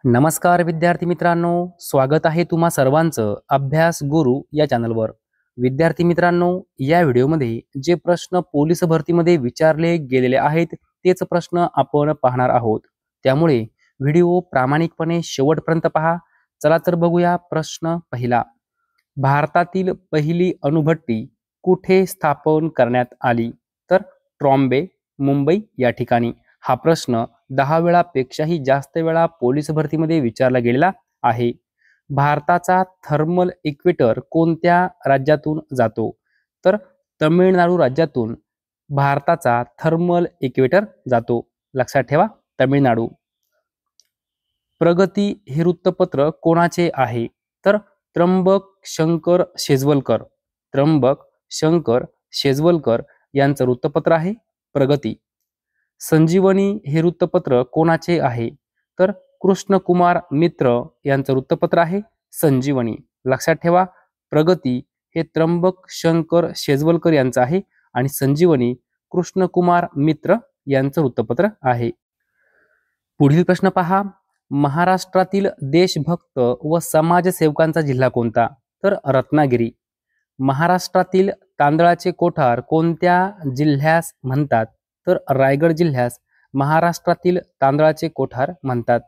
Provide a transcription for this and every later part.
नमस्कार विद्यार्थी मित्रांनो, स्वागत आहे तुम्हा सर्वांचं अभ्यास गुरु या चॅनलवर। विद्यार्थी मित्रांनो, या व्हिडिओमध्ये जे प्रश्न पोलीस भरतीमध्ये विचारले गेलेले आहेत तेच प्रश्न आपण पाहणार आहोत। त्यामुळे व्हिडिओ प्रामाणिकपणे शेवटपर्यंत पहा। चला तर बघूया प्रश्न पहिला। भारतातील पहिली अणुभट्टी कुठे स्थापन करण्यात आली? तर ट्रॉम्बे, मुंबई या ठिकाणी। हा प्रश्न 10 वेळापेक्षाही जास्त वेळा पोलीस भरतीमध्ये विचारला गेलेला आहे। भारताचा थर्मल इक्वेटर कोणत्या राज्यातून जातो? तर तमिळनाडू राज्यातून भारताचा थर्मल इक्वेटर जातो। लक्षात ठेवा, तमिळनाडू। प्रगती हे वृत्तपत्र कोणाचे आहे? तर त्र्यंबक शंकर शेजवलकर। त्र्यंबक शंकर शेजवलकर यांचं वृत्तपत्र आहे प्रगती। संजीवनी हे वृत्तपत्र कोणाचे आहे? तर कृष्णकुमार मित्र यांचं वृत्तपत्र आहे संजीवनी। लक्षात ठेवा, प्रगती हे त्र्यंबक शंकर शेजवलकर यांचं आहे आणि संजीवनी कृष्णकुमार मित्र यांचं वृत्तपत्र आहे। पुढील प्रश्न पहा। महाराष्ट्रातील देशभक्त व समाजसेवकांचा जिल्हा कोणता? तर रत्नागिरी। महाराष्ट्रातील तांदळाचे कोठार कोणत्या जिल्ह्यास म्हणतात? तर रायगड जिल्ह्यास महाराष्ट्रातील तांदळाचे कोठार म्हणतात।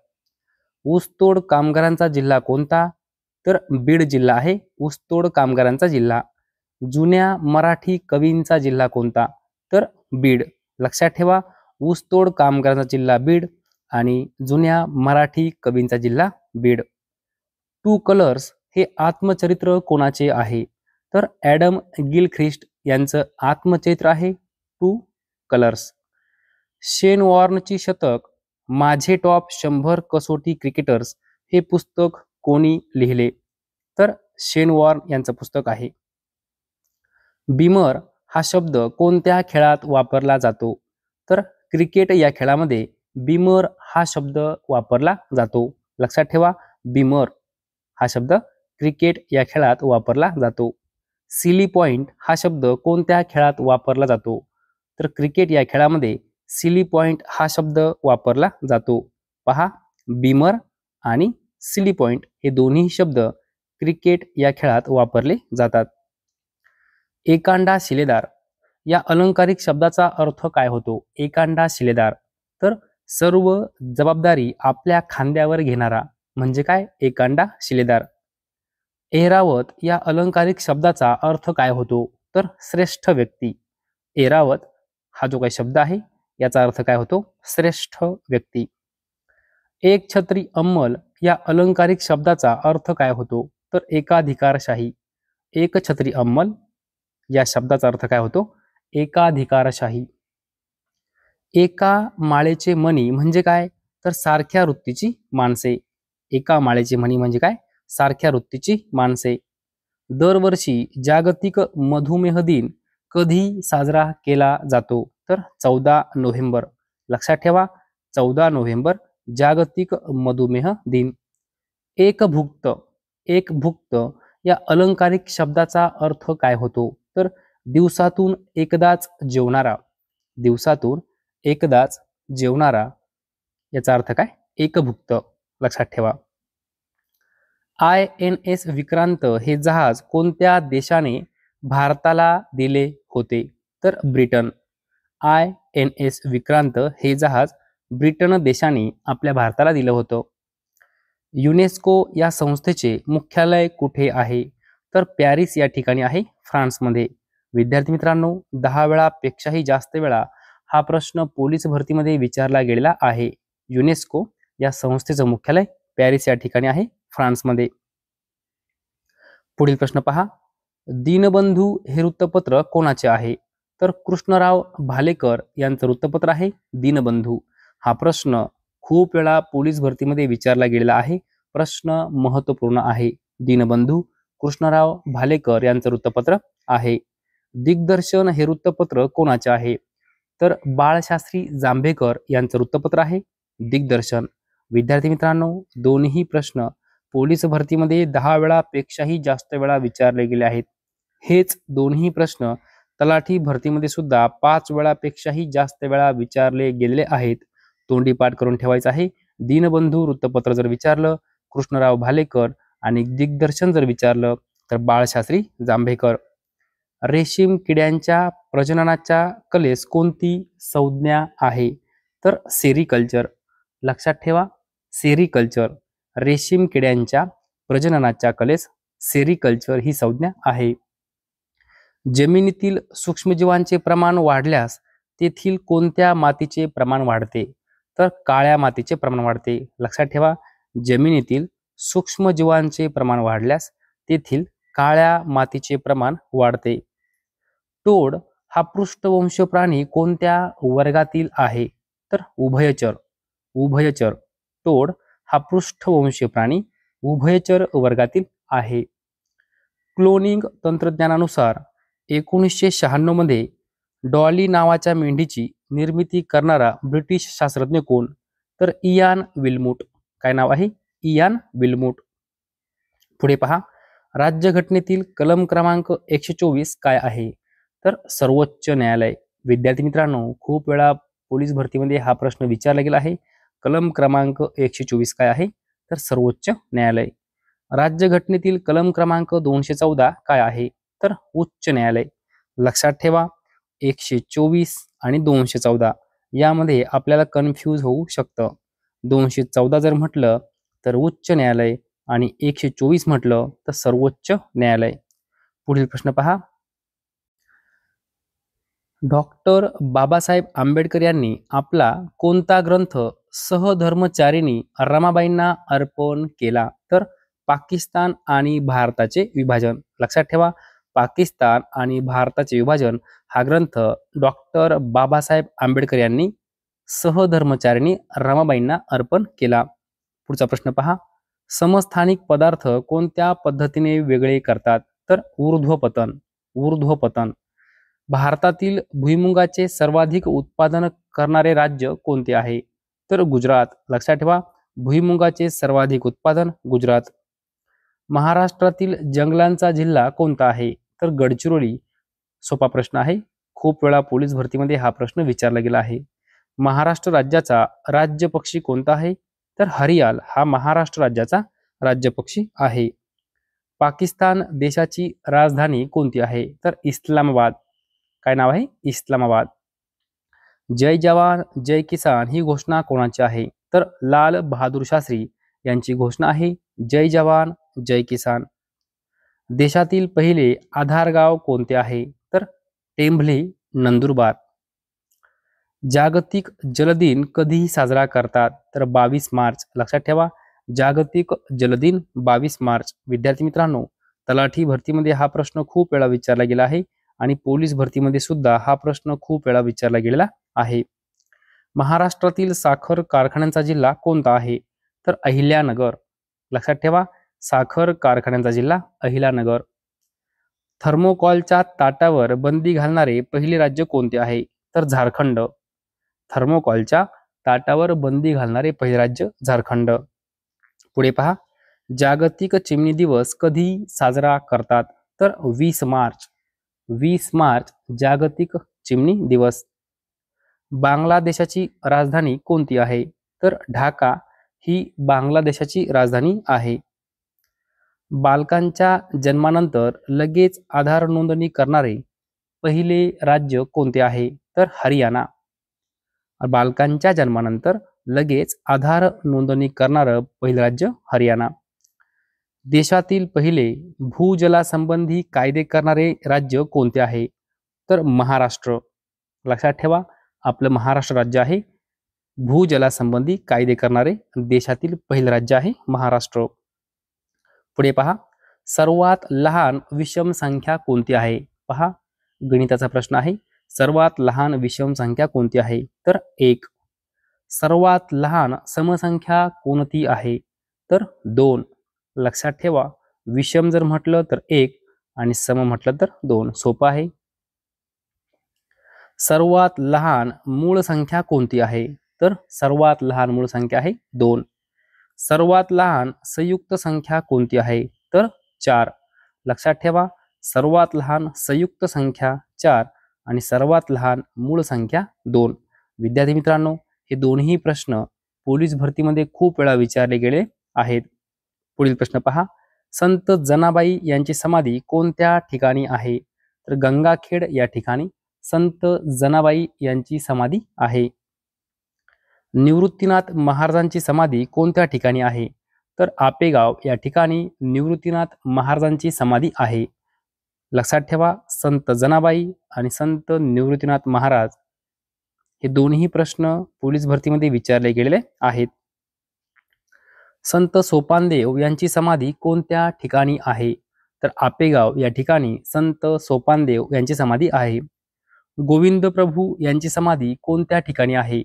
ऊसतोड कामगारांचा जिल्हा कोणता? तर बीड जिल्हा आहे ऊसतोड कामगारांचा जिल्हा। जुन्या मराठी कवींचा जिल्हा कोणता? तर बीड। लक्षात ठेवा, ऊसतोड कामगारांचा जिल्हा बीड आणि जुन्या मराठी कवींचा जिल्हा बीड। टू कलर्स हे आत्मचरित्र कोणाचे आहे? तर ॲडम गिलख्रिस्ट यांचं आत्मचरित्र आहे टू कलर्स। शेन वॉर्नची शतक माझे टॉप 100 कसोटी क्रिकेटर्स हे पुस्तक कोणी लिहिले? तर शेन वॉर्न यांचं पुस्तक आहे। बीमर हा शब्द कोणत्या खेळात वापरला जातो? तर क्रिकेट या खेळामध्ये बीमर हा शब्द वापरला जातो। लक्षात ठेवा, बीमर हा शब्द क्रिकेट या खेळात वापरला जातो। सिली पॉइंट हा शब्द कोणत्या खेळात वापरला जातो? तर क्रिकेट या खेळामध्ये सिली पॉइंट हा शब्द वापरला जातो। पहा, बीमर आणि सिली पॉइंट हे दोन्ही शब्द क्रिकेट या खेळात वापरले जातात। एकांडा शिलेदार या अलंकारिक शब्दाचा अर्थ काय होतो? एकांडा शिलेदार, तर सर्व जबाबदारी आपल्या खांद्यावर घेणारा म्हणजे काय? एकांडा शिलेदार। एरावत या अलंकारिक शब्दाचा अर्थ काय होतो? तर श्रेष्ठ व्यक्ती। एरावत हा जो काही शब्द आहे याचा अर्थ काय होतो? श्रेष्ठ व्यक्ती। एक छत्री अंमल या अलंकारिक शब्दाचा अर्थ काय होतो? तर एकाधिकारशाही। एक छत्री अंमल या शब्दाचा अर्थ काय होतो? एकाधिकारशाही। एका माळेचे मणी म्हणजे काय? तर सारख्या वृत्तीची माणसे। एका माळेचे मणी म्हणजे काय? सारख्या वृत्तीची माणसे। दरवर्षी जागतिक मधुमेह दिन कधी साजरा केला जातो? तर 14 नोव्हेंबर। लक्षात ठेवा, 14 नोव्हेंबर जागतिक मधुमेह दिन। एकभुक्त, एकभुक्त या अलंकारिक शब्दाचा अर्थ काय होतो? तर दिवसातून एकदाच जेवणारा। दिवसातून एकदाच जेवणारा याचा अर्थ काय? एकभुक्त। लक्षात ठेवा। INS विक्रांत हे जहाज कोणत्या देशाने भारताला दिले होते? तर ब्रिटन। INS विक्रांत हे जहाज ब्रिटन देशाने आपल्या भारताला दिलं होतं। युनेस्को या संस्थेचे मुख्यालय कुठे आहे? तर पॅरिस या ठिकाणी आहे, फ्रान्समध्ये। विद्यार्थी मित्रांनो, 10 वेळापेक्षाही जास्त वेळा हा प्रश्न पोलीस भरतीमध्ये विचारला गेलेला आहे। युनेस्को या संस्थेचं मुख्यालय पॅरिस या ठिकाणी आहे, फ्रान्समध्ये। पुढील प्रश्न पहा। दीनबंधू हे वृत्तपत्र कोणाचे आहे? तर कृष्णराव भालेकर यांचं वृत्तपत्र आहे दीनबंधू। हा प्रश्न खूप वेळा पोलीस भरतीमध्ये विचारला गेलेला आहे, प्रश्न महत्त्वपूर्ण आहे। दीनबंधू कृष्णराव भालेकर यांचं वृत्तपत्र आहे। दिग्दर्शन हे वृत्तपत्र कोणाचे आहे? तर बाळशास्त्री जांभेकर यांचं वृत्तपत्र आहे दिग्दर्शन। विद्यार्थी मित्रांनो, दोन्ही प्रश्न पोलीस भरतीमध्ये 10 वेळापेक्षाही जास्त वेळा विचारले गेले आहेत। हेच दोन्ही प्रश्न तलाठी भरतीमध्ये सुद्धा 5 वेळापेक्षाही जास्त वेळा विचारले गेलेले आहेत। तोंडी पाठ करून ठेवायचं आहे, दीनबंधू वृत्तपत्र जर विचारलं, कृष्णराव भालेकर, आणि दिग्दर्शन जर विचारलं तर बाळशास्त्री जांभेकर. रेशीम किड्यांच्या प्रजननाच्या कलेस कोणती संज्ञा आहे? तर सेरिकल्चर. लक्षात ठेवा, सेरिकल्चर. रेशीम किड्यांच्या प्रजननाच्या कलेस सेरिकल्चर ही संज्ञा आहे. जमिनीतील सूक्ष्मजीवांचे प्रमाण वाढल्यास तेथील कोणत्या मातीचे प्रमाण वाढते? तर काळ्या मातीचे प्रमाण वाढते. लक्षात ठेवा, जमिनीतील सूक्ष्मजीवांचे प्रमाण वाढल्यास तेथील काळ्या मातीचे प्रमाण वाढते. टोड हा पृष्ठवंश प्राणी कोणत्या वर्गातील आहे? तर उभयचर. उभयचर. टोड हा पृष्ठवंशी प्राणी उभयचर वर्गातील आहे. क्लोनिंग तंत्रज्ञानानुसार 1996 मध्ये डॉली नावाच्या मेंढीची निर्मिती करणारा ब्रिटिश शास्त्रज्ञ कोण? तर इयान विल्मूट. काय नाव आहे? इयान विल्मूट. पुढे पहा, राज्यघटनेतील कलम क्रमांक 124 काय आहे? तर सर्वोच्च न्यायालय. विद्यार्थी मित्रांनो, खूप वेळा पोलीस भरतीमध्ये हा प्रश्न विचारला गेला आहे. कलम क्रमांक 124 काय आहे? तर सर्वोच्च न्यायालय. राज्यघटनेतील कलम क्रमांक 214 काय आहे? तर उच्च न्यायालय. लक्षात ठेवा, 124 आणि 214 यामध्ये आपल्याला कन्फ्यूज होऊ शकतं. 214 जर म्हटलं तर उच्च न्यायालय आणि 124 म्हटलं तर सर्वोच्च न्यायालय. पुढील प्रश्न पहा, डॉक्टर बाबासाहेब आंबेडकर यांनी आपला कोणता ग्रंथ सहधर्मचारिणी रमाबाईंना अर्पण केला? तर पाकिस्तान आणि भारताचे विभाजन. लक्षात ठेवा, पाकिस्तान आणि भारताचे विभाजन हा ग्रंथ डॉक्टर बाबासाहेब आंबेडकर यांनी सहधर्मचारिणी रमाबाईंना अर्पण केला. पुढचा प्रश्न पहा, समस्थानिक पदार्थ कोणत्या पद्धतीने वेगळे करतात? तर ऊर्ध्वपतन. ऊर्ध्वपतन. भारतातील भुईमुगाचे सर्वाधिक उत्पादन करणारे राज्य कोणते आहे? तर गुजरात. लक्षात ठेवा, भुईमुगाचे सर्वाधिक उत्पादन गुजरात. महाराष्ट्रातील जंगलांचा जिल्हा कोणता आहे? तर गडचिरोली. सोपा प्रश्न आहे, खूप वेळा पोलीस भरतीमध्ये हा प्रश्न विचारला गेला आहे. महाराष्ट्र राज्याचा राज्य पक्षी कोणता आहे? तर हरियाल हा महाराष्ट्र राज्याचा राज्य पक्षी आहे. पाकिस्तान देशाची राजधानी कोणती आहे? तर इस्लामाबाद. काय नाव आहे? इस्लामाबाद. जय जवान जय किसान ही घोषणा कोणाची आहे? तर लाल बहादूर शास्त्री यांची घोषणा आहे, जय जवान जय किसान. देशातील पहिले आधार गाव कोणते आहे? तर टेंभली, नंदुरबार. जागतिक जलदिन कधी साजरा करतात? तर 22 मार्च. लक्षात ठेवा, जागतिक जलदिन 22 मार्च. विद्यार्थी मित्रांनो, तलाठी भरतीमध्ये हा प्रश्न खूप वेळा विचारला गेला आहे आणि पोलीस भरतीमध्ये सुद्धा हा प्रश्न खूप वेळा विचारला गेलेला आहे. महाराष्ट्रातील साखर कारखान्यांचा जिल्हा कोणता आहे? तर अहिल्यानगर. लक्षात ठेवा, साखर कारखान्यांचा जिल्हा अहिल्यानगर. थर्मोकॉलच्या ताटावर बंदी घालणारे पहिले राज्य कोणते आहे? तर झारखंड. थर्मोकॉलच्या ताटावर बंदी घालणारे पहिले राज्य झारखंड. पुढे पहा, जागतिक चिमणी दिवस कधी साजरा करतात? तर 20 मार्च. 20 मार्च जागतिक चिमणी दिवस. बांगलादेशाची राजधानी कोणती आहे? तर ढाका ही बांगलादेशाची राजधानी आहे. बालकांच्या जन्मानंतर लगेच आधार नोंदणी करणारे पहिले राज्य कोणते आहे? तर हरियाणा. बालकांच्या जन्मानंतर लगेच आधार नोंदणी करणारं पहिलं राज्य हरियाणा. देशातील पहिले भूजलासंबंधी कायदे करणारे राज्य कोणते आहे? तर महाराष्ट्र. लक्षात ठेवा, आपलं महाराष्ट्र राज्य आहे भूजलासंबंधी कायदे करणारे देशातील पहिलं राज्य आहे महाराष्ट्र. पुढे पहा, सर्वात लहान विषम संख्या कोणती आहे? पहा, गणिताचा प्रश्न आहे. सर्वात लहान विषम संख्या कोणती आहे? तर 1. सर्वात लहान समसंख्या कोणती आहे? तर 2. लक्षात ठेवा, विषम जर म्हटलं तर 1 आणि सम म्हटलं तर 2. सोपं आहे. सर्वात लहान मूळ संख्या कोणती आहे? तर सर्वात लहान मूळ संख्या आहे 2. सर्वात लहान संयुक्त संख्या कोणती आहे? तर 4. लक्षात ठेवा, सर्वात लहान संयुक्त संख्या 4 आणि सर्वात लहान मूळ संख्या 2. विद्यार्थी मित्रांनो, हे दोन्ही प्रश्न पोलीस भरतीमध्ये खूप वेळा विचारले गेले आहेत. पुढील प्रश्न पहा. संत जनाबाई यांची समाधी कोणत्या ठिकाणी आहे? तर गंगाखेड या ठिकाणी संत जनाबाई यांची समाधी आहे. निवृत्तीनाथ महाराजांची समाधी कोणत्या ठिकाणी आहे? तर आपेगाव या ठिकाणी निवृत्तीनाथ महाराजांची समाधी आहे. लक्षात ठेवा, संत जनाबाई आणि संत निवृत्तीनाथ महाराज हे दोन्ही प्रश्न पोलीस भरतीमध्ये विचारले गेलेले आहेत. संत सोपानदेव यांची समाधी कोणत्या ठिकाणी आहे? तर आपेगाव या ठिकाणी संत सोपानदेव यांची समाधी आहे. गोविंद प्रभू यांची समाधी कोणत्या ठिकाणी आहे?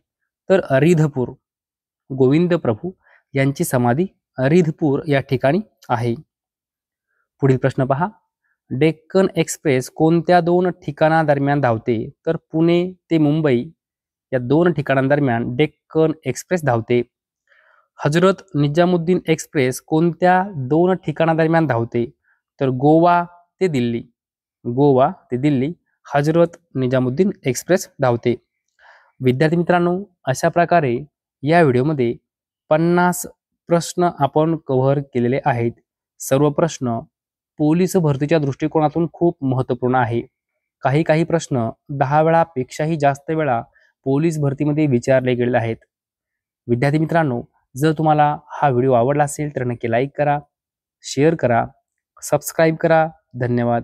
तर रिधपूर. गोविंद प्रभू यांची समाधी रिधपूर या ठिकाणी आहे. पुढील प्रश्न पहा. डेक्कन एक्सप्रेस कोणत्या 2 ठिकाणादरम्यान धावते? तर पुणे ते मुंबई या 2 ठिकाणांदरम्यान डेक्कन एक्सप्रेस धावते. हजरत निजामुद्दीन एक्सप्रेस कोणत्या 2 ठिकाणादरम्यान धावते? तर गोवा ते दिल्ली. गोवा ते दिल्ली हजरत निजामुद्दीन एक्सप्रेस धावते. विद्यार्थी मित्रांनो, अशा प्रकारे या व्हिडिओमध्ये 50 प्रश्न आपण कव्हर केलेले आहेत. सर्व प्रश्न पोलीस भरतीच्या दृष्टिकोनातून खूप महत्त्वपूर्ण आहे. काही प्रश्न 10 वेळापेक्षाही जास्त वेळा पोलीस भरतीमध्ये विचारले गेलेले आहेत. विद्यार्थी मित्रांनो, जर तुम्हाला हा व्हिडिओ आवडला असेल तर नक्की लाईक करा, शेअर करा, सबस्क्राईब करा. धन्यवाद.